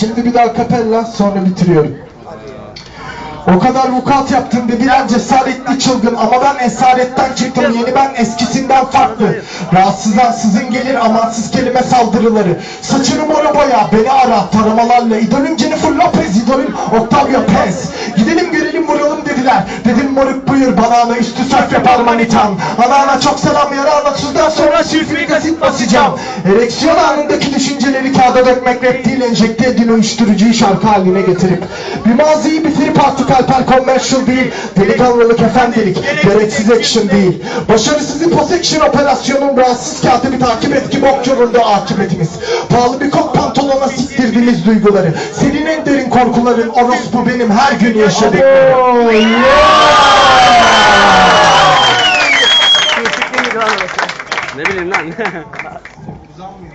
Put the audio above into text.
Şimdi bir daha kapella, sonra bitiriyorum. O kadar vukuat yaptım dediler cesaretli çılgın, ama ben esaretten çıktım, yeni ben eskisinden farklı. Rahatsız ansızın gelir amansız kelime saldırıları. Saçını mora boya beni ara taramalarla. İdolüm Jennifer Lopez, idolüm Octavia Pez. Gidelim görelim vuralım dediler. Dedim moruk buyur bana ana, üstü sörf yapar manitan. Ana çok selam yara ana, tuzdan sonra sülfürik asit basacağım. Ereksiyon anındaki düşünceleri kağıda dökmek rap değil, enjekte edin uyuşturucuyu şarkı haline getirip. Bir maziyi bitirip artık alper commercial değil, delikanlılık efendilik, gereksiz action değil. Başarısız imposection operasyonun rahatsız katibi takip et ki bok yolunda akıbetimiz. Pahalı bir kot pantolona siktirdiğimiz duyguları, senin en derin korkuların, orospu benim her gün yaşadıklarım. Oh yeah! Ne bileyim lan. Uzanmıyor.